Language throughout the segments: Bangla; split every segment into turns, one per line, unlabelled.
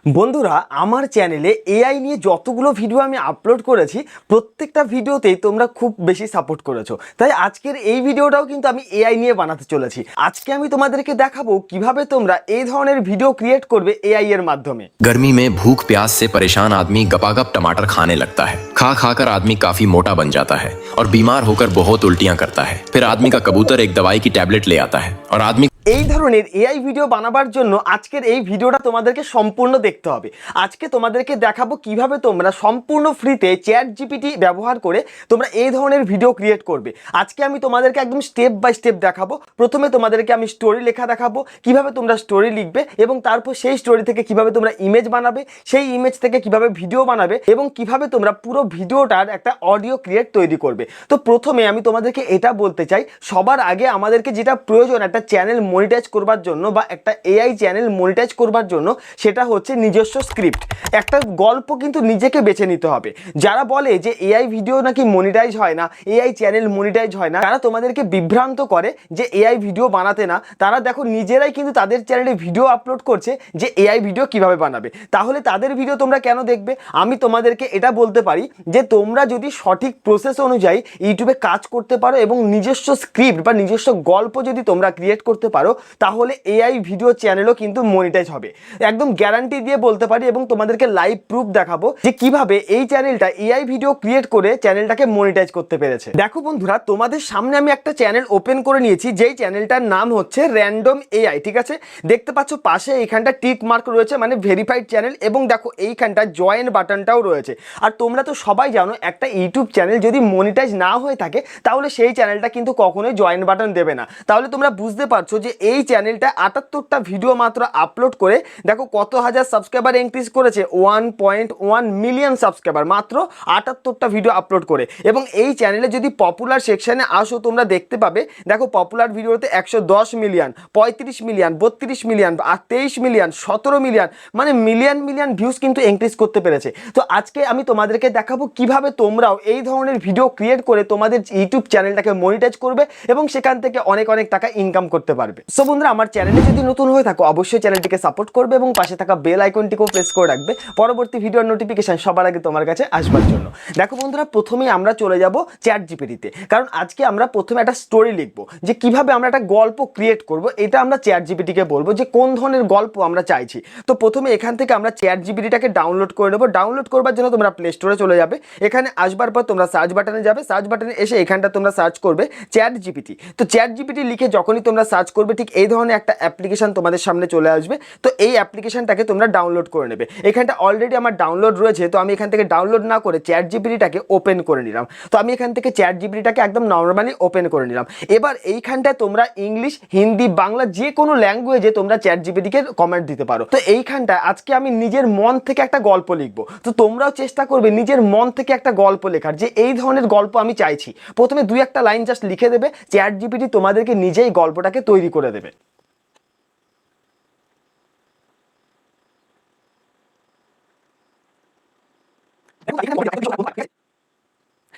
বন্ধুরা আমার চ্যানেলে এআই নিয়ে যতগুলো ভিডিও আমি আপলোড করেছি প্রত্যেকটা ভিডিওতেই তোমরা খুব বেশি সাপোর্ট করেছো। তাই আজকের এই ভিডিওটাও কিন্তু আমি এআই নিয়ে বানাতে চলেছি। আজকে আমি তোমাদেরকে দেখাবো কিভাবে তোমরা এই ধরনের ভিডিও ক্রিয়েট করবে এআই এর মাধ্যমে।
गर्मी में भूख प्यास से परेशान आदमी गपागप टमाटर खाने लगता है। खा खाकर आदमी काफी मोटा बन जाता है और बीमार होकर बहुत उल्टियां करता है। फिर आदमी का कबूतर एक दवाई की टैबलेट ले आता है और आदमी
এই ধরনের এআই ভিডিও বানাবার জন্য আজকের এই ভিডিওটা তোমাদেরকে সম্পূর্ণ দেখতে হবে। আজকে তোমাদেরকে দেখাবো কিভাবে তোমরা সম্পূর্ণ ফ্রিতে চ্যাট জিপিটি ব্যবহার করে তোমরা এই ধরনের ভিডিও ক্রিয়েট করবে। আজকে আমি তোমাদেরকে একদম স্টেপ বাই স্টেপ দেখাবো। প্রথমে তোমাদেরকে আমি স্টোরি লেখা দেখাবো, কিভাবে তোমরা স্টোরি লিখবে এবং তারপর সেই স্টোরি থেকে কিভাবে তোমরা ইমেজ বানাবে, সেই ইমেজ থেকে কিভাবে ভিডিও বানাবে এবং কিভাবে তোমরা পুরো ভিডিওটার একটা অডিও ক্রিয়েট তৈরি করবে। তো প্রথমে আমি তোমাদেরকে এটা বলতে চাই, সবার আগে আমাদেরকে যেটা প্রয়োজন একটা চ্যানেল মনিটাইজ করবার জন্য বা একটা এআই চ্যানেল মনিটাইজ করবার জন্য, সেটা হচ্ছে নিজস্ব স্ক্রিপ্ট। একটা গল্প কিন্তু নিজেকে বেছে নিতে হবে। যারা বলে যে এআই ভিডিও নাকি মনিটাইজ হয় না, এআই চ্যানেল মনিটাইজ হয় না, তারা তোমাদেরকে বিভ্রান্ত করে যে এআই ভিডিও বানাতে না। তারা দেখো নিজেরাই কিন্তু তাদের চ্যানেলে ভিডিও আপলোড করছে যে এআই ভিডিও কিভাবে বানাবে। তাহলে তাদের ভিডিও তোমরা কেন দেখবে? আমি তোমাদেরকে এটা বলতে পারি যে তোমরা যদি সঠিক প্রসেস অনুযায়ী ইউটিউবে কাজ করতে পারো এবং নিজস্ব স্ক্রিপ্ট বা নিজস্ব গল্প যদি তোমরা ক্রিয়েট করতে পারো, তাহলে এআই ভিডিও চ্যানেলও কিন্তু মনিটাইজ হবে। একদম গ্যারান্টি দিয়ে বলতে পারি এবং তোমাদেরকে লাইভ প্রুফ দেখাবো যে কিভাবে এই চ্যানেলটা এআই ভিডিও ক্রিয়েট করে চ্যানেলটাকে মনিটাইজ করতে পেরেছে। দেখো বন্ধুরা, তোমাদের সামনে আমি একটা চ্যানেল ওপেন করে নিয়েছি, যেই চ্যানেলটার নাম হচ্ছে র্যান্ডম এআই। ঠিক আছে, দেখতে পাচ্ছ পাশে এইখানটা টিক মার্ক রয়েছে, মানে ভেরিফাইড চ্যানেল, এবং দেখো এইখানটা জয়েন বাটনটাও রয়েছে। আর তোমরা তো সবাই জানো একটা ইউটিউব চ্যানেল যদি মনিটাইজ না হয়ে থাকে তাহলে সেই চ্যানেলটা কিন্তু কখনোই জয়েন বাটন দেবে না। তাহলে তোমরা বুঝতে পারছো যে এই চ্যানেলটা 78টা ভিডিও মাত্র আপলোড করে দেখো কত হাজার সাবস্ক্রাইবার ইনক্রিজ করেছে, 1.1 মিলিয়ন সাবস্ক্রাইবার মাত্র 78টা ভিডিও আপলোড করে। এবং এই চ্যানেলে যদি পপুলার সেকশনে আসো তোমরা দেখতে পাবে, দেখো পপুলার ভিডিওতে 110 million, 35 million, 32 million, 23 million, 17 million, মানে মিলিয়ন ভিউজ কিন্তু ইনক্রিজ করতে পেরেছে। তো আজকে আমি তোমাদেরকে দেখাবো কিভাবে তোমরাও এই ধরনের ভিডিও ক্রিয়েট করে তোমাদের ইউটিউব চ্যানেলটাকে মনিটাইজ করবে এবং সেখান থেকে অনেক টাকা ইনকাম করতে পারবে। সো বন্ধুরা, আমার চ্যানেলে যদি নতুন হয়ে থাকো অবশ্যই চ্যানেলটিকে সাপোর্ট করবে এবং পাশে থাকা বেল আইকনটিকেও প্রেস করে রাখবে পরবর্তী ভিডিওর নোটিফিকেশন সবার আগে তোমার কাছে আসবার জন্য। দেখো বন্ধুরা, প্রথমেই আমরা চলে যাব চ্যাট জিপিটিতে, কারণ আজকে আমরা প্রথমে একটা স্টোরি লিখবো যে কিভাবে আমরা একটা গল্প ক্রিয়েট করব। এটা আমরা চ্যাট জিপিটিকে বলবো যে কোন ধরনের গল্প আমরা চাইছি। তো প্রথমে এখান থেকে আমরা চ্যাট জিপিটিটাকে ডাউনলোড করে নেবো। ডাউনলোড করবার জন্য তোমরা প্লে স্টোরে চলে যাবে। এখানে আসবার পর তোমরা সার্চ বাটনে যাবে। সার্চ বাটনে এসে এখানটা তোমরা সার্চ করবে চ্যাট জিপিটি। তো চ্যাট জিপিটি লিখে যখনই তোমরা সার্চ করবে ঠিক এই ধরনের একটা অ্যাপ্লিকেশন তোমাদের সামনে চলে আসবে। তো এই অ্যাপ্লিকেশনটাকে তোমরা ডাউনলোড করে নেবে। এখানটা অলরেডি আমার ডাউনলোড রয়েছে, তো আমি এখান থেকে ডাউনলোড না করে চ্যাট জিপিটিটাকে ওপেন করে নিলাম। তো আমি এখান থেকে চ্যাট জিপিটিটাকে একদম নর্মালি ওপেন করে নিলাম। এবার এইখানটায় তোমরা ইংলিশ, হিন্দি, বাংলা যে কোনো ল্যাঙ্গুয়েজে তোমরা চ্যাট জিপিটিকে কমেন্ট দিতে পারো। তো এইখানটায় আজকে আমি নিজের মন থেকে একটা গল্প লিখবো। তো তোমরাও চেষ্টা করবে নিজের মন থেকে একটা গল্প লেখার, যে এই ধরনের গল্প আমি চাইছি। প্রথমে 2-1 লাইন জাস্ট লিখে দেবে, চ্যাট জিপিটি তোমাদেরকে নিজেই গল্পটাকে তৈরি করে দেবে।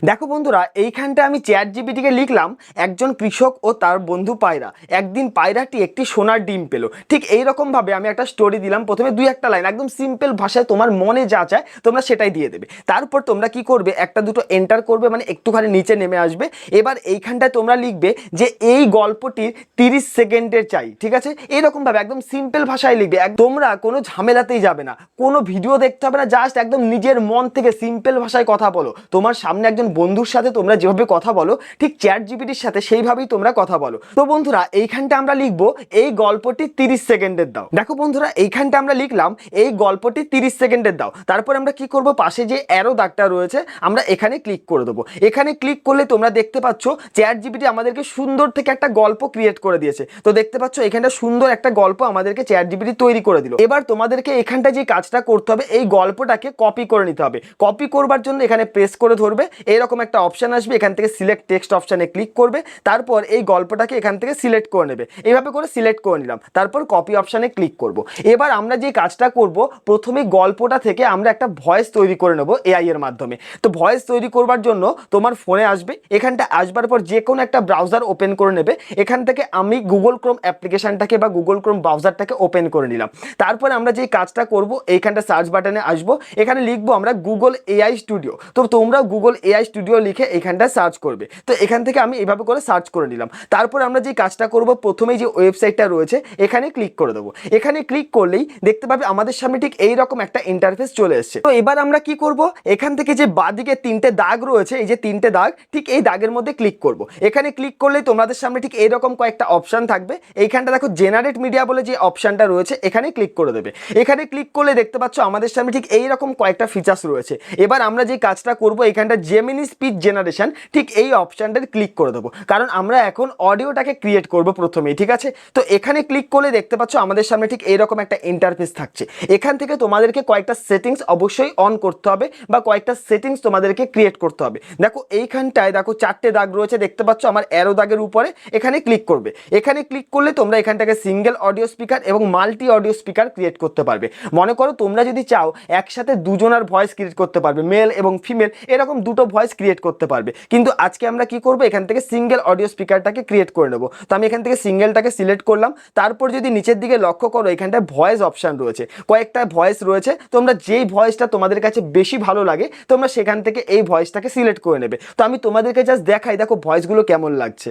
দেখো বন্ধুরা, এইখানটা আমি চ্যাট জিপিটিকে লিখলাম, একজন কৃষক ও তার বন্ধু পায়রা। একদিন পায়রাটি একটি সোনার ডিম পেল। ঠিক এইরকম ভাবে আমি একটা স্টোরি দিলাম। প্রথমে 2-1 লাইন একদম সিম্পল ভাষায় তোমার মনে যা চায় তোমরা সেটাই দিয়ে দেবে। তারপর তোমরা কি করবে, একটা দুটো এন্টার করবে, মানে একটুখানি নিচে নেমে আসবে। এবার এইখানটায় তোমরা লিখবে যে এই গল্পটির 30 সেকেন্ডের চাই। ঠিক আছে, এইরকম ভাবে একদম সিম্পল ভাষায় লিখবে। তোমরা কোনো ঝামেলাতেই যাবে না, কোনো ভিডিও দেখতে হবে না, জাস্ট একদম নিজের মন থেকে সিম্পল ভাষায় কথা বলো। তোমার সামনে একজন বন্ধুর সাথে তোমরা যেভাবে কথা বলো ঠিক চ্যাট জিপিটির সাথে সেইভাবেই তোমরা কথা বলো। তো বন্ধুরা, এইখানটা আমরা লিখবো এই গল্পটি 30 সেকেন্ডের দাও। দেখো বন্ধুরা, এইখানটা আমরা লিখলাম এই গল্পটি 30 সেকেন্ডের দাও। তারপর আমরা কি করব, পাশে যে অ্যারো দাগটা রয়েছে আমরা এখানে ক্লিক করে দেবো। এখানে ক্লিক করলে তোমরা দেখতে পাচ্ছ চ্যাট জিপিটি আমাদেরকে সুন্দর থেকে একটা গল্প ক্রিয়েট করে দিয়েছে। তো দেখতে পাচ্ছ এখানটা সুন্দর একটা গল্প আমাদেরকে চ্যাট জিপিটি তৈরি করে দিল। এবার তোমাদেরকে এখানটা যে কাজটা করতে হবে, এই গল্পটাকে কপি করে নিতে হবে। কপি করবার জন্য এখানে প্রেস করে ধরবে, এর এইরকম একটা অপশান আসবে, এখান থেকে সিলেক্ট টেক্সট অপশানে ক্লিক করবে, তারপর এই গল্পটাকে এখান থেকে সিলেক্ট করে নেবে। এইভাবে করে সিলেক্ট করে নিলাম, তারপর কপি অপশানে ক্লিক করব। এবার আমরা যে কাজটা করব, প্রথমে গল্পটা থেকে আমরা একটা ভয়েস তৈরি করে নেব এআই এর মাধ্যমে। তো ভয়েস তৈরি করবার জন্য তোমার ফোনে আসবে, এখানটা আসবার পর যে কোনো একটা ব্রাউজার ওপেন করে নেবে। এখান থেকে আমি গুগল ক্রোম অ্যাপ্লিকেশনটাকে বা গুগল ক্রোম ব্রাউজারটাকে ওপেন করে নিলাম। তারপরে আমরা যে কাজটা করব, এইখানটা সার্চ বাটনে আসবো, এখানে লিখবো আমরা গুগল এআই স্টুডিও। তো তোমরা গুগল এআই স্টুডিও লিখে এইখানটা সার্চ করবে। তো এখান থেকে আমি এইভাবে করে সার্চ করে নিলাম। তারপর আমরা যে কাজটা করব, প্রথমেই যে ওয়েবসাইটটা রয়েছে এখানে ক্লিক করে দেবো। এখানে ক্লিক করলেই দেখতে পাবে আমাদের সামনে ঠিক এইরকম একটা ইন্টারফেস চলে এসেছে। তো এবার আমরা কি করব, এখান থেকে যে বাঁদিকে তিনটে দাগ রয়েছে, এই যে তিনটে দাগ, ঠিক এই দাগের মধ্যে ক্লিক করব। এখানে ক্লিক করলেই তোমাদের সামনে ঠিক এইরকম কয়েকটা অপশান থাকবে। এইখানটা দেখো জেনারেট মিডিয়া বলে যে অপশানটা রয়েছে, এখানে ক্লিক করে দেবে। এখানে ক্লিক করলে দেখতে পাচ্ছ আমাদের সামনে ঠিক এইরকম কয়েকটা ফিচার্স রয়েছে। এবার আমরা যে কাজটা করব, এখানটা জেমিনি স্পিচ জেনারেশন, ঠিক এই অপশানটাতে ক্লিক করে দেবো, কারণ আমরা এখন অডিওটাকে ক্রিয়েট করব প্রথমেই, ঠিক আছে। তো এখানে ক্লিক করলে দেখতে পাচ্ছ আমাদের সামনে ঠিক এইরকম একটা ইন্টারফেস থাকছে। এখান থেকে তোমাদেরকে কয়েকটা সেটিংস অবশ্যই অন করতে হবে বা কয়েকটা সেটিংস তোমাদেরকে ক্রিয়েট করতে হবে। দেখো এইখানটায় দেখো চারটে দাগ রয়েছে, দেখতে পাচ্ছ আমার অ্যারো দাগের উপরে, এখানে ক্লিক করবে। এখানে ক্লিক করলে তোমরা এখানটাকে সিঙ্গেল অডিও স্পিকার এবং মাল্টি অডিও স্পিকার ক্রিয়েট করতে পারবে। মনে করো তোমরা যদি চাও একসাথে দুজনের ভয়েস ক্রিয়েট করতে পারবে, মেল এবং ফিমেল, এরকম দুটো ভয়েস ক্রিয়েট করতে পারবে। কিন্তু আজকে আমরা কি করব, এখান থেকে সিঙ্গেল অডিও স্পিকারটাকে ক্রিয়েট করে নেব। তো আমি এখান থেকে সিঙ্গেলটাকে সিলেক্ট করলাম। তারপর যদি নিচের দিকে লক্ষ্য করো, এখানটায় ভয়েস অপশান রয়েছে, কয়েকটা ভয়েস রয়েছে। তোমরা যেই ভয়েসটা তোমাদের কাছে বেশি ভালো লাগে তোমরা সেখান থেকে এই ভয়েসটাকে সিলেক্ট করে নেবে। তো আমি তোমাদেরকে জাস্ট দেখাই, দেখো ভয়েসগুলো কেমন লাগছে।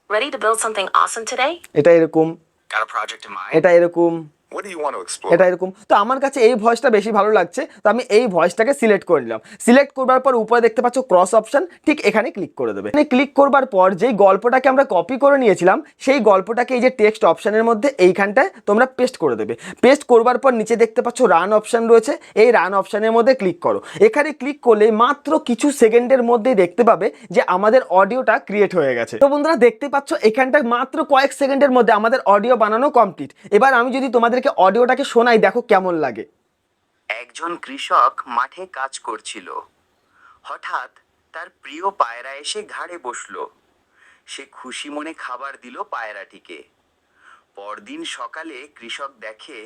Ready to build something awesome today?
এটা এরকম,
Got a project in mind?
এটা এরকম,
What do you want to explore?
এটা এরকম। তো আমার কাছে এই ভয়েসটা বেশি ভালো লাগছে, তো আমি এই ভয়েসটাকে সিলেক্ট করে নিলাম। সিলেক্ট করবার পর উপরে দেখতে পাচ্ছ ক্রস অপশন, ঠিক এখানে ক্লিক করে দেবে। এখানে ক্লিক করবার পর যেই গল্পটাকে আমরা কপি করে নিয়েছিলাম, সেই গল্পটাকে এই যে টেক্সট অপশনের মধ্যে এইখানটায় তোমরা পেস্ট করে দেবে। পেস্ট করবার পর নিচে দেখতে পাচ্ছ রান অপশন রয়েছে, এই রান অপশনের মধ্যে ক্লিক করো। এখানে ক্লিক করলে মাত্র কিছু সেকেন্ডের মধ্যেই দেখতে পাবে যে আমাদের অডিওটা ক্রিয়েট হয়ে গেছে। তো বন্ধুরা দেখতে পাচ্ছ এখানটায় মাত্র কয়েক সেকেন্ডের মধ্যে আমাদের অডিও বানানো কমপ্লিট। এবার আমি যদি তোমাদেরকে অডিওটাকে শোনাই, দেখো কেমন লাগে।
একজন কৃষক মাঠে কাজ করছিল। হঠাৎ তার প্রিয় পায়রা এসে ঘাড়ে বসলো। সে খুশি মনে খাবার দিল পায়রাটিকে। পরদিন সকালে কৃষক দেখে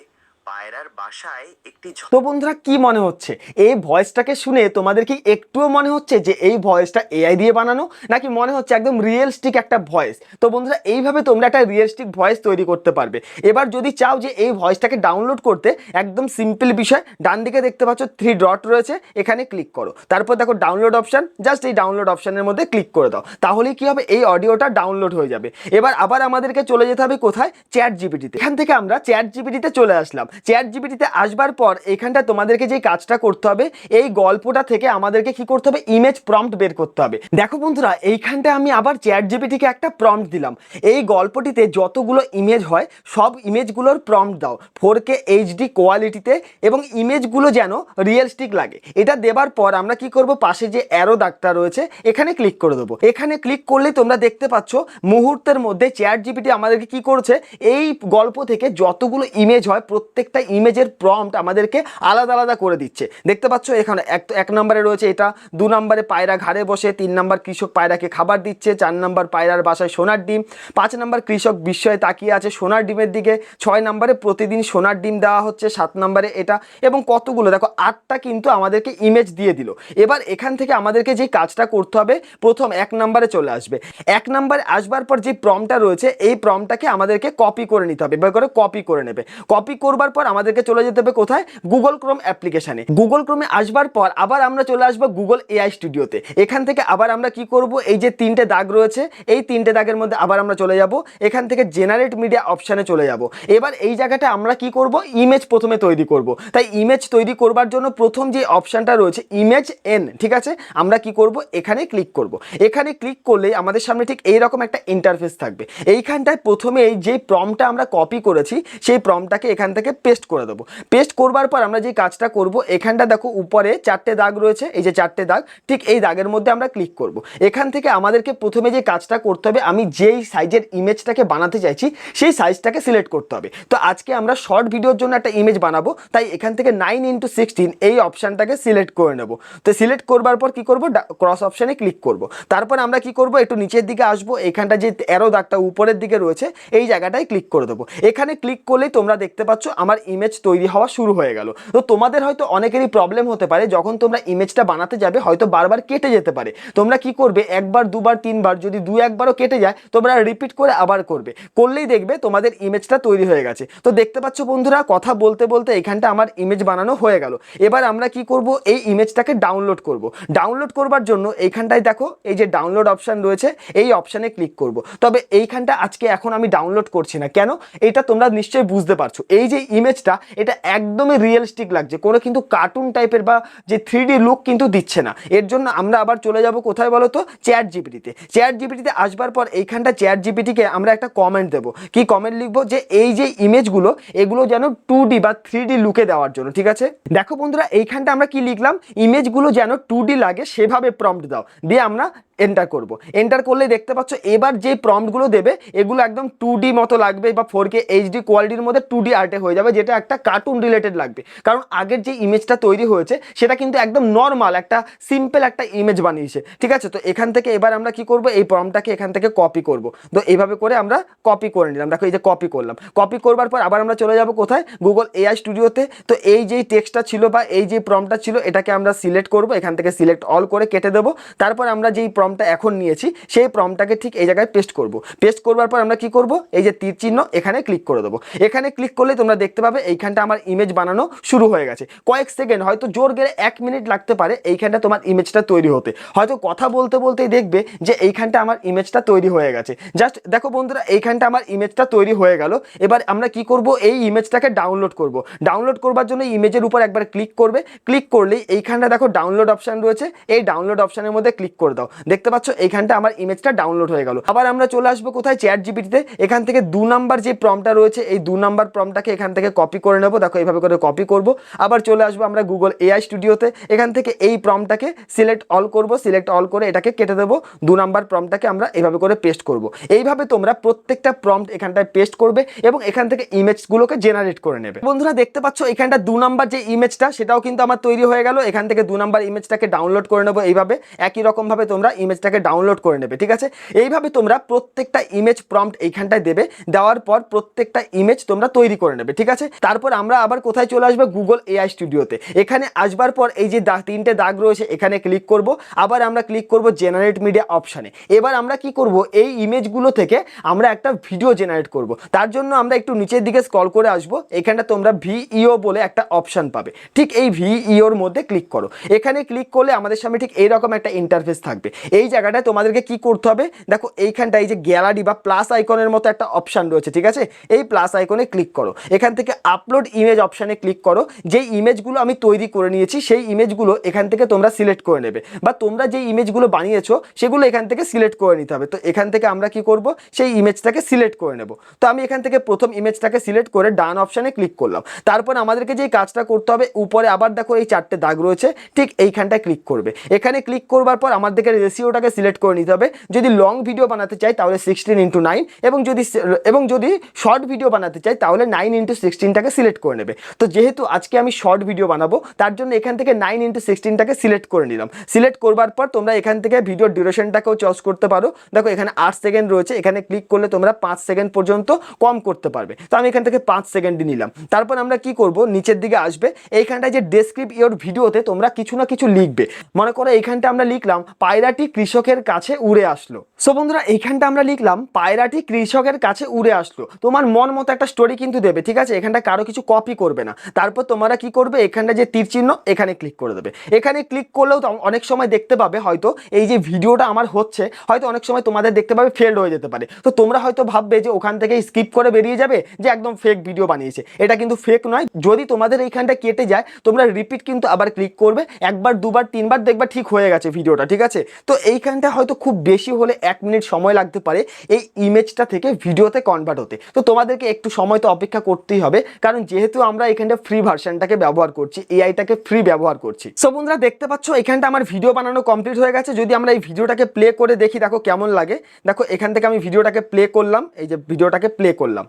পায়রার বাসায় একটি
তো বন্ধুরা কি মনে হচ্ছে, এই ভয়েসটাকে শুনে তোমাদের কি একটুও মনে হচ্ছে যে এই ভয়েসটা এআই দিয়ে বানানো, নাকি মনে হচ্ছে একদম রিয়েলিস্টিক একটা ভয়েস? তো বন্ধুরা এইভাবে তোমরা একটা রিয়েলিস্টিক ভয়েস তৈরি করতে পারবে। এবার যদি চাও যে এই ভয়েসটাকে ডাউনলোড করতে, একদম সিম্পল বিষয়, ডান দিকে দেখতে পাচ্ছ 3 ডট রয়েছে, এখানে ক্লিক করো। তারপর দেখো ডাউনলোড অপশন, জাস্ট এই ডাউনলোড অপশনের মধ্যে ক্লিক করে দাও, তাহলেই কি হবে, এই অডিওটা ডাউনলোড হয়ে যাবে। এবার আবার আমাদেরকে চলে যেতে হবে কোথায়, চ্যাট জিপিটিতে। এখান থেকে আমরা চ্যাট জিপিটিতে চলে আসলাম। চ্যাট জিপিটিতে আসবার পর এখানটা তোমাদেরকে যে কাজটা করতে হবে, এই গল্পটা থেকে আমাদেরকে কি করতে হবে, ইমেজ প্রম্পট বের করতে হবে। দেখো বন্ধুরা এইখানটা আমি আবার চ্যাট জিপিটিকে একটা প্রম্পট দিলাম, এই গল্পটিতে যতগুলো ইমেজ হয় সব ইমেজগুলোর প্রম্পট দাও 4K HD কোয়ালিটিতে, এবং ইমেজগুলো যেন রিয়েলিস্টিক লাগে। এটা দেবার পর আমরা কি করব, পাশে যে অ্যারো দাগটা রয়েছে এখানে ক্লিক করে দেবো। এখানে ক্লিক করলে তোমরা দেখতে পাচ্ছ মুহূর্তের মধ্যে চ্যাট জিপিটি আমাদেরকে কি করছে, এই গল্প থেকে যতগুলো ইমেজ হয় প্রত্যেকটা ইমেজের প্রম্পট আমাদেরকে আলাদা আলাদা করে দিচ্ছে। দেখতে পাচ্ছ এখানে এক নম্বরে রয়েছে এটা, 2 নম্বরে পায়রা ঘাড়ে বসে, 3 নম্বর কৃষক পায়রাকে খাবার দিচ্ছে, 4 নম্বর পায়রার বাসায় সোনার ডিম, 5 নম্বর কৃষক বিস্ময়ে তাকিয়ে আছে সোনার ডিমের দিকে, 6 নম্বরে প্রতিদিন সোনার ডিম দেওয়া হচ্ছে, 7 নম্বরে এটা, এবং কতগুলো দেখো 8টা কিন্তু আমাদেরকে ইমেজ দিয়ে দিল। এবার এখান থেকে আমাদেরকে যে কাজটা করতে হবে, প্রথম 1 নম্বরে চলে আসবে। 1 নম্বরে আসবার পর যে প্রম্পটটা রয়েছে এই প্রম্পটটাকে আমাদেরকে কপি করে নিতে হবে, এবার করে কপি করে নেবে। কপি করবার পর আমাদেরকে চলে যেতে হবে কোথায়, গুগল ক্রোম অ্যাপ্লিকেশনে। গুগল ক্রোমে আসবার পর আবার আমরা চলে আসবো গুগল এআই স্টুডিওতে। এখান থেকে আবার আমরা কি করব, এই যে 3টে দাগ রয়েছে এই 3টে দাগের মধ্যে আবার আমরা চলে যাব, এখান থেকে জেনারেট মিডিয়া অপশানে চলে যাব। এবার এই জায়গাটা আমরা কি করব, ইমেজ প্রথমে তৈরি করব। তাই ইমেজ তৈরি করবার জন্য প্রথম যে অপশানটা রয়েছে ইমেজ এন, ঠিক আছে, আমরা কি করব, এখানে ক্লিক করব। এখানে ক্লিক করলে আমাদের সামনে ঠিক এইরকম একটা ইন্টারফেস থাকবে। এইখানটায় প্রথমে এই যে প্রম্পটটা আমরা কপি করেছি সেই প্রম্পটটাকে এখান থেকে পেস্ট করে দেবো। পেস্ট করবার পর আমরা যে কাজটা করব, এখানটা দেখো উপরে 4টে দাগ রয়েছে, এই যে 4টে দাগ, ঠিক এই দাগের মধ্যে আমরা ক্লিক করব। এখান থেকে আমাদেরকে প্রথমে যে কাজটা করতে হবে, আমি যেই সাইজের ইমেজটাকে বানাতে চাইছি সেই সাইজটাকে সিলেক্ট করতে হবে। তো আজকে আমরা শর্ট ভিডিওর জন্য একটা ইমেজ বানাবো, তাই এখান থেকে 9x16 এই অপশানটাকে সিলেক্ট করে নেব। তো সিলেক্ট করবার পর কি করব, ক্রস অপশানে ক্লিক করব। তারপর আমরা কি করব, একটু নিচের দিকে আসবো, এখানটা যে অ্যারো দাগটা উপরের দিকে রয়েছে এই জায়গাটায় ক্লিক করে দেবো। এখানে ক্লিক করলেই তোমরা দেখতে পাচ্ছ আমার ইমেজ তৈরি হওয়া শুরু হয়ে গেল। তো তোমাদের হয়তো অনেকেরই প্রবলেম হতে পারে, যখন তোমরা ইমেজটা বানাতে যাবে হয়তো বারবার কেটে যেতে পারে। তোমরা কি করবে, একবার দুবার তিনবার, যদি দু একবারও কেটে যায় তোমরা রিপিট করে আবার করবে, করলেই দেখবে তোমাদের ইমেজটা তৈরি হয়ে গেছে। তো দেখতে পাচ্ছ বন্ধুরা, কথা বলতে বলতে এখানটা আমার ইমেজ বানানো হয়ে গেল। এবার আমরা কি করব, এই ইমেজটাকে ডাউনলোড করব। ডাউনলোড করবার জন্য এইখানটায় দেখো এই যে ডাউনলোড অপশান রয়েছে, এই অপশানে ক্লিক করব। তবে এইখানটা আজকে এখন আমি ডাউনলোড করছি না, কেন এটা তোমরা নিশ্চয়ই বুঝতে পারছো। এই যে ইমেজটা, এটা একদমই রিয়েলিস্টিক লাগছে, কোনো কিন্তু কার্টুন টাইপের বা যে 3D লুক কিন্তু দিচ্ছে না। এর জন্য আমরা আবার চলে যাব কোথায় বলো তো, চ্যাট জিপিটিতে। চ্যাট জিপিটিতে আসবার পর এইখানটা চ্যাট জিপিটিকে আমরা একটা কমেন্ট দেবো। কি কমেন্ট লিখবো, যে এই যে ইমেজগুলো এগুলো যেন 2D বা 3D লুকে দেওয়ার জন্য, ঠিক আছে। দেখো বন্ধুরা, এইখানটা আমরা কি লিখলাম, ইমেজগুলো যেন 2D লাগে সেভাবে প্রম্পট দাও, দিয়ে আমরা এন্টার করব। এন্টার করলে দেখতে পাচ্ছ এবার যে প্রম্পটগুলো দেবে এগুলো একদম 2D মতো লাগবে, বা 4K HD কোয়ালিটির মধ্যে 2D আর্টে হয়ে যাবে, যেটা একটা কার্টুন রিলেটেড লাগবে। কারণ আগের যে ইমেজটা তৈরি হয়েছে সেটা কিন্তু একদম নর্মাল একটা সিম্পল একটা ইমেজ বানিয়েছে, ঠিক আছে। তো এখান থেকে এবার আমরা কি করব, এই প্রম্পটটাকে এখান থেকে কপি করব। তো এইভাবে করে আমরা কপি করে নিলাম, দেখো এই যে কপি করলাম। কপি করবার পর আবার আমরা চলে যাব কোথায়, গুগল AI স্টুডিওতে। তো এই যেই টেক্সটটা ছিল বা এই যে প্রম্পটটা ছিল এটাকে আমরা সিলেক্ট করব, এখান থেকে সিলেক্ট অল করে কেটে দেবো। তারপর আমরা যেই প্রম্পটটা এখন নিয়েছি সেই প্রম্পটটাকে ঠিক এই জায়গায় পেস্ট করব। পেস্ট করবার পর আমরা কি করব, এই যে তীর চিহ্ন এখানে ক্লিক করে দেবো। এখানে ক্লিক করলে তোমরা দেখতে পাবে এইখানটা আমার ইমেজ বানানো শুরু হয়ে গেছে। কয়েক সেকেন্ড, হয়তো জোর গেলে 1 মিনিট লাগতে পারে এইখানটা তোমার ইমেজটা তৈরি হতে। হয়তো কথা বলতে বলতেই দেখবে যে এইখানটা আমার ইমেজটা তৈরি হয়ে গেছে। জাস্ট দেখো বন্ধুরা, এইখানটা আমার ইমেজটা তৈরি হয়ে গেল। এবার আমরা কি করব, এই ইমেজটাকে ডাউনলোড করব। ডাউনলোড করবার জন্য ইমেজের উপর একবার ক্লিক করবে। ক্লিক করলেই এইখানটা দেখো ডাউনলোড অপশান রয়েছে, এই ডাউনলোড অপশানের মধ্যে ক্লিক করে দাও। দেখতে পাচ্ছ এইখানটা আমার ইমেজটা ডাউনলোড হয়ে গেল। আবার আমরা চলে আসবো কোথায়, চ্যাট জিপিটিতে। এখান থেকে 2 নাম্বার যে প্রম্পটটা রয়েছে এই 2 নাম্বার প্রম্পটটাকে এখান থেকে কপি করে নেব। দেখো এইভাবে করে কপি করব। আবার চলে আসবো আমরা গুগল AI স্টুডিওতে। এখান থেকে এই প্রম্পটটাকে সিলেক্ট অল করব, সিলেক্ট অল করে এটাকে কেটে দেবো। 2 নাম্বার প্রম্পটটাকে আমরা এইভাবে করে পেস্ট করব। এইভাবে তোমরা প্রত্যেকটা প্রম্পট এখানটায় পেস্ট করবে এবং এখান থেকে ইমেজগুলোকে জেনারেট করে নেবে। বন্ধুরা দেখতে পাচ্ছ এখানটা 2 নাম্বার যে ইমেজটা সেটাও কিন্তু আমার তৈরি হয়ে গেল। এখান থেকে 2 নাম্বার ইমেজটাকে ডাউনলোড করে নেবো। এইভাবে একই রকম ভাবে তোমরা ইমেজটাকে ডাউনলোড করে নেবে, ঠিক আছে। এইভাবে তোমরা প্রত্যেকটা ইমেজ প্রম্পট এইখানটায় দেবে, দেওয়ার পর প্রত্যেকটা ইমেজ তোমরা তৈরি করে নেবে, ঠিক আছে। তারপর আমরা আবার কোথায় চলে আসবো, গুগল AI স্টুডিওতে। এখানে আসবার পর এই যে 3টে দাগ রয়েছে এখানে ক্লিক করব। আবার আমরা ক্লিক করব জেনারেট মিডিয়া অপশানে। এবার আমরা কি করব, এই ইমেজগুলো থেকে আমরা একটা ভিডিও জেনারেট করব। তার জন্য আমরা একটু নিচের দিকে স্ক্রল করে আসব। এখানে তোমরা VEO বলে একটা অপশান পাবে, ঠিক এই VEOর মধ্যে ক্লিক করো। এখানে ক্লিক করলে আমাদের সামনে ঠিক এইরকম একটা ইন্টারফেস থাকবে। এই জায়গাটায় তোমাদেরকে কি করতে হবে, দেখো এইখানটা এই যে গ্যালারি বা প্লাস আইকনের মতো একটা অপশান রয়েছে, ঠিক আছে। এই প্লাস আইকনে ক্লিক করো। এখান থেকে আপলোড ইমেজ অপশানে ক্লিক করো। যেই ইমেজগুলো আমি তৈরি করে নিয়েছি সেই ইমেজগুলো এখান থেকে তোমরা সিলেক্ট করে নেবে, বা তোমরা যেই ইমেজগুলো বানিয়েছো সেগুলো এখান থেকে সিলেক্ট করে নিতে হবে। তো এখান থেকে আমরা কি করব, সেই ইমেজটাকে সিলেক্ট করে নেব। তো আমি এখান থেকে প্রথম ইমেজটাকে সিলেক্ট করে ডান অপশানে ক্লিক করলাম। তারপর আমাদেরকে যেই কাজটা করতে হবে, উপরে আবার দেখো এই 4টে দাগ রয়েছে, ঠিক এইখানটায় ক্লিক করবে। এখানে ক্লিক করবার পর আমাদেরকে রেশিওটাকে সিলেক্ট করে নিতে হবে। যদি লং ভিডিও বানাতে চাই তাহলে 16:9, এবং যদি শর্ট ভিডিও বানাতে চাই তাহলে 9:16টাকে সিলেক্ট করে নেবে। তো যেহেতু আজকে আমি শর্ট ভিডিও বানাবো তার জন্য এখান থেকে 9:16টাকে সিলেক্ট করে নিলাম। সিলেক্ট করবার পর তোমরা এখান থেকে ভিডিও ডিউরেশনটাকেও চয়েস করতে পারো। দেখো এখানে 8 সেকেন্ড রয়েছে, এখানে ক্লিক করলে তোমরা 5 সেকেন্ড পর্যন্ত কম করতে পারবে। তো আমি এখান থেকে 5 সেকেন্ডই নিলাম। তারপর আমরা কি করব, নিচের দিকে আসবে, এইখানটায় যে ডেসক্রিপ্ট ইওর ভিডিওতে তোমরা কিছু না কিছু লিখবে। মনে করো এইখানটা আমরা লিখলাম পায়রাটি কৃষকের কাছে উড়ে আসলো। সো বন্ধুরা এইখানটা আমরা লিখলাম পায়রাটি কৃষকের কাছে উড়ে আসলো। তোমার মন মতো একটা স্টোরি কিন্তু দেবে, ঠিক আছে। এখানটা কারো কিছু কপি করবে না। তারপর তোমরা কি করবে, এখানটা যে তীর চিহ্ন এখানে ক্লিক করে দেবে। এখানে ক্লিক করলেও অনেক সময় দেখতে পাবে হয়তো এই যে ভিডিওটা আমার হচ্ছে, হয়তো অনেক সময় তোমাদের দেখতে পাবে ফেলড হয়ে যেতে পারে। তো তোমরা হয়তো ভাববে যে ওখান থেকে স্কিপ করে বেরিয়ে যাবে, যে একদম ফেক ভিডিও বানিয়েছে। এটা কিন্তু ফেক নয়। যদি তোমাদের এইখানটা কেটে যায় তোমরা রিপিট কিন্তু আবার ক্লিক করবে, একবার দুবার তিনবার দেখবা ঠিক হয়ে গেছে ভিডিওটা, ঠিক আছে। তো এইখানটা হয়তো খুব বেশি হলে 1 মিনিট সময় লাগতে পারে এই ইমেজটা থেকে ভিডিওতে কনভার্ট হতে। তো তোমাদেরকে একটু সময় তো অপেক্ষা করতেই হবে, কারণ যেহেতু আমরা এখানটা ফ্রি ভার্সনটাকে ব্যবহার করছি, এআইটাকে ফ্রি ব্যবহার করছি। সো বন্ধুরা দেখতে পাচ্ছ এখানটা আমার ভিডিও বানানো কমপ্লিট হয়ে গেছে। যদি আমরা এই ভিডিওটাকে প্লে করে দেখি, দেখো কেমন লাগে। দেখো এখান থেকে আমি ভিডিওটাকে প্লে করলাম, এই যে ভিডিওটাকে প্লে করলাম।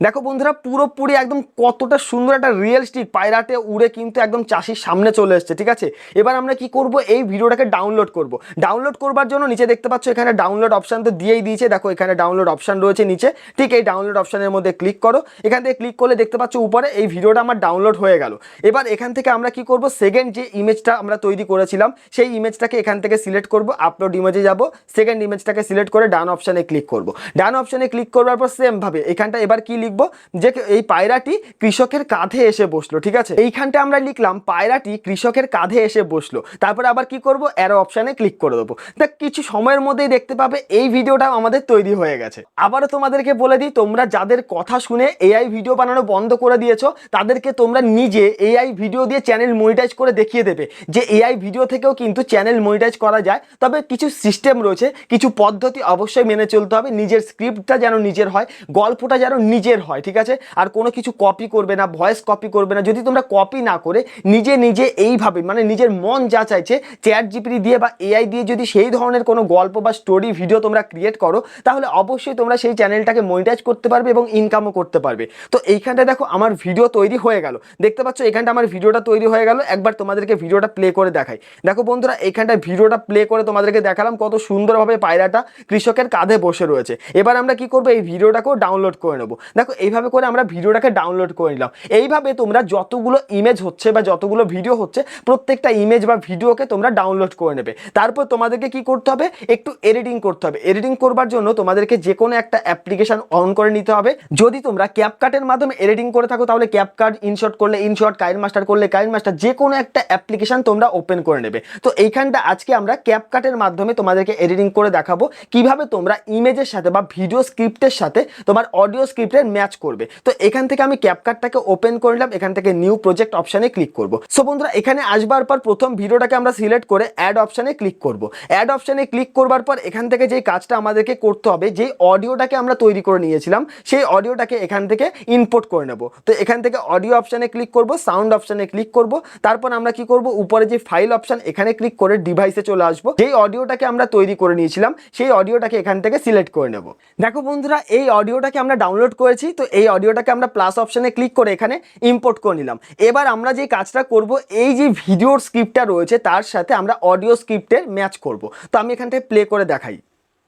দেখো বন্ধুরা পুরোপুরি একদম কতটা সুন্দর একটা রিয়েলিস্টিক পায়রাতে উড়ে কিন্তু একদম চাষির সামনে চলে এসছে, ঠিক আছে। এবার আমরা কি করব, এই ভিডিওটাকে ডাউনলোড করব। ডাউনলোড করবার জন্য নিচে দেখতে পাচ্ছ এখানে ডাউনলোড অপশান তো দিয়েই দিয়েছে। দেখো এখানে ডাউনলোড অপশান রয়েছে নিচে, ঠিক এই ডাউনলোড অপশানের মধ্যে ক্লিক করো। এখান থেকে ক্লিক করলে দেখতে পাচ্ছ উপরে এই ভিডিওটা আমার ডাউনলোড হয়ে গেল। এবার এখান থেকে আমরা কি করব, সেকেন্ড যে ইমেজটা আমরা তৈরি করেছিলাম সেই ইমেজটাকে এখান থেকে সিলেক্ট করব, আপলোড ইমেজে যাব, সেকেন্ড ইমেজটাকে সিলেক্ট করে ডান অপশানে ক্লিক করব। ডান অপশানে ক্লিক করবার পর সেম ভাবে এখানটা এবার কি লিখবো, যে এই পায়রাটি কৃষকের কাঁধে এসে বসলো, ঠিক আছে। এইখানটা আমরা লিখলাম পায়রাটি কৃষকের কাঁধে এসে বসলো। তারপরে আবার কি করব, অ্যারো অপশানে ক্লিক করে দেবো। দেখ কিছু সময়ের মধ্যেই দেখতে পাবে এই ভিডিওটা আমাদের তৈরি হয়ে গেছে। আবারও তোমাদেরকে বলে দিই, তোমরা যাদের কথা শুনে এআই ভিডিও বানানো বন্ধ করে দিয়েছো, তাদেরকে তোমরা নিজে এআই ভিডিও দিয়ে চ্যানেল মনিটাইজ করে দেখিয়ে দেবে যে এআই ভিডিও থেকেও কিন্তু চ্যানেল মনিটাইজ করা যায়। তবে কিছু সিস্টেম রয়েছে, কিছু পদ্ধতি অবশ্যই মেনে চলতে হবে। নিজের স্ক্রিপ্টটা যেন নিজের হয়, গল্পটা যেন নিজের হয়, ঠিক আছে। আর কোনো কিছু কপি করবে না, ভয়েস কপি করবে না। যদি তোমরা কপি না করে নিজে নিজে এইভাবে মানে নিজের মন যা চাইছে চ্যাট জিপিটি দিয়ে বা এআই দিয়ে যদি সেই ধরনের কোনো গল্প বা স্টোরি ভিডিও তোমরা ক্রিয়েট করো, তাহলে অবশ্যই তোমরা সেই চ্যানেলটাকে মনিটাইজ করতে পারবে এবং ইনকামও করতে পারবে। তো এইখানটা দেখো আমার ভিডিও তৈরি হয়ে গেল, দেখতে পাচ্ছ এখানটা আমার ভিডিওটা তৈরি হয়ে গেল। একবার তোমাদেরকে ভিডিওটা প্লে করে দেখাই। দেখো বন্ধুরা এইখানটা ভিডিওটা প্লে করে তোমাদেরকে দেখালাম কত সুন্দরভাবে পায়রাটা কৃষকের কাঁধে বসে রয়েছে। এবার আমরা কি করবো, এই ভিডিওটাকেও ডাউনলোড করে নেবো। দেখো এইভাবে করে আমরা ভিডিওটাকে ডাউনলোড করে নিলাম। এইভাবে তোমরা যতগুলো ইমেজ হচ্ছে বা যতগুলো ভিডিও হচ্ছে, প্রত্যেকটা ইমেজ বা ভিডিওকে তোমরা ডাউনলোড করে নেবে। তারপর তোমাদেরকে কি করতে হবে, একটু এডিটিং করতে হবে। এডিটিং করবার জন্য তোমাদেরকে যে কোনো একটা অ্যাপ্লিকেশন অন করে নিতে হবে। যদি তোমরা ক্যাপকাটের মাধ্যমে এডিটিং করে থাকো, তাহলে ক্যাপকাট, ইনশট করলে ইনশট, কাইন মাস্টার করলে কাইন মাস্টার, যে কোনো একটা অ্যাপ্লিকেশন তোমরা ওপেন করে নেবে। তো এইখানটা আজকে আমরা ক্যাপকাটের মাধ্যমে তোমাদেরকে এডিটিং করে দেখাবো কিভাবে তোমরা ইমেজের সাথে বা ভিডিও স্ক্রিপ্টের সাথে তোমার অডিও স্ক্রিপ্টের ম্যাচ করবে। তো এখান থেকে আমি ক্যাপকাটটাকে ওপেন করে নিলাম, এখান থেকে নিউ প্রজেক্ট অপশানে ক্লিক করব। সো বন্ধুরা এখানে আসবার পর প্রথম ভিডিওটাকে আমরা সিলেক্ট করে অ্যাড অপশানে ক্লিক করব। অ্যাড অপশানে ক্লিক করবার পর এখান থেকে যেই কাজটা আমাদেরকে করতে হবে, যেই অডিওটাকে আমরা তৈরি করে নিয়েছিলাম সেই অডিওটাকে এখান থেকে ইম্পোর্ট করে নেব। তো এখান থেকে অডিও অপশানে ক্লিক করব, সাউন্ড অপশানে ক্লিক করব। তারপর আমরা কি করব, উপরে যে ফাইল অপশান এখানে ক্লিক করে ডিভাইসে চলে আসবো। যেই অডিওটাকে আমরা তৈরি করে নিয়েছিলাম সেই অডিওটাকে এখান থেকে সিলেক্ট করে নেব। দেখো বন্ধুরা এই অডিওটাকে আমরা ডাউনলোড করেছি। তো এই অডিওটাকে আমরা প্লাস অপশানে ক্লিক করে এখানে ইম্পোর্ট করে নিলাম। এবার আমরা যে কাজটা করব, এই যে ভিডিওর স্ক্রিপ্টটা রয়েছে তার সাথে আমরা অডিও স্ক্রিপ্টের ম্যাচ করব। তো আমি এখান থেকে প্লে করে দেখাই।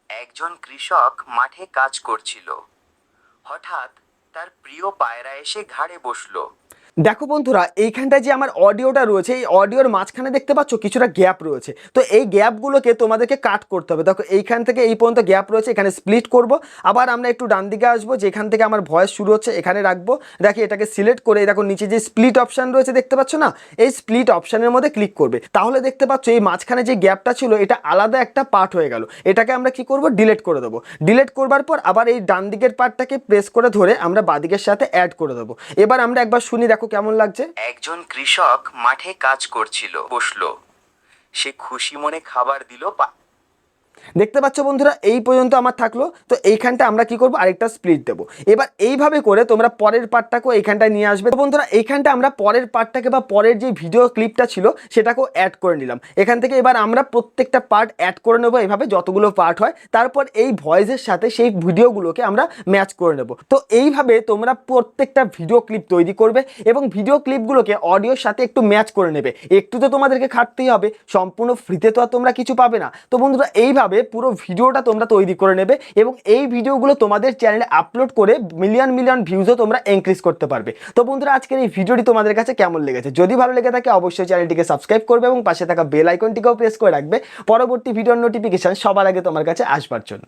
একজন কৃষক মাঠে কাজ করছিল। হঠাৎ তার প্রিয় পায়রা এসে ঘাড়ে বসলো।
দেখো বন্ধুরা এইখানটায় যে আমার অডিওটা রয়েছে, এই অডিওর মাঝখানে দেখতে পাচ্ছ কিছুটা গ্যাপ রয়েছে। তো এই গ্যাপগুলোকে তোমাদেরকে কাট করতে হবে। দেখো এইখান থেকে এই পর্যন্ত গ্যাপ রয়েছে, এখানে স্প্লিট করব। আবার আমরা একটু ডান দিকে আসবো, যেখান থেকে আমার ভয়েস শুরু হচ্ছে এখানে রাখবো। দেখি এটাকে সিলেক্ট করে দেখো নিচে যে স্প্লিট অপশান রয়েছে দেখতে পাচ্ছ না, এই স্প্লিট অপশানের মধ্যে ক্লিক করবে। তাহলে দেখতে পাচ্ছ এই মাঝখানে যে গ্যাপটা ছিল এটা আলাদা একটা পার্ট হয়ে গেল। এটাকে আমরা কি করব, ডিলিট করে দেবো। ডিলিট করবার পর আবার এই ডান দিকের পার্টটাকে প্রেস করে ধরে আমরা বাদিকের সাথে অ্যাড করে দেবো। এবার আমরা একবার শুনি, দেখো কেমন লাগছে।
একজন কৃষক মাঠে কাজ করছিল, বসলো। সে খুশি মনে খাবার দিল।
দেখতে পাচ্ছ বন্ধুরা এই পর্যন্ত আমার থাকলো। তো এইখানটা আমরা কি করব, আরেকটা স্প্লিট দেবো। এবার এইভাবে করে তোমরা পরের পার্টটাকেও এইখানটায় নিয়ে আসবে। তো বন্ধুরা এইখানটা আমরা পরের পার্টটাকে বা পরের যে ভিডিও ক্লিপটা ছিল সেটাকেও অ্যাড করে নিলাম। এখান থেকে এবার আমরা প্রত্যেকটা পার্ট অ্যাড করে নেবো, এইভাবে যতগুলো পার্ট হয়। তারপর এই ভয়েসের সাথে সেই ভিডিওগুলোকে আমরা ম্যাচ করে নেব। তো এইভাবে তোমরা প্রত্যেকটা ভিডিও ক্লিপ তৈরি করবে এবং ভিডিও ক্লিপগুলোকে অডিওর সাথে একটু ম্যাচ করে নেবে। একটু তো তোমাদেরকে খাটতেই হবে, সম্পূর্ণ ফ্রিতে তো আর তোমরা কিছু পাবে না। তো বন্ধুরা এইভাবে পুরো ভিডিওটা তোমরা তৈরি করে নেবে এবং এই ভিডিওগুলো তোমাদের চ্যানেলে আপলোড করে মিলিয়ন মিলিয়ন ভিউজও তোমরা ইনক্রিজ করতে পারবে। তো বন্ধুরা আজকের এই ভিডিওটি তোমাদের কাছে কেমন লেগেছে, যদি ভালো লেগে থাকে অবশ্যই চ্যানেলটিকে সাবস্ক্রাইব করবে এবং পাশে থাকা বেল আইকনটিকেও প্রেস করে রাখবে পরবর্তী ভিডিওর নোটিফিকেশন সবার আগে তোমার কাছে আসবার জন্য।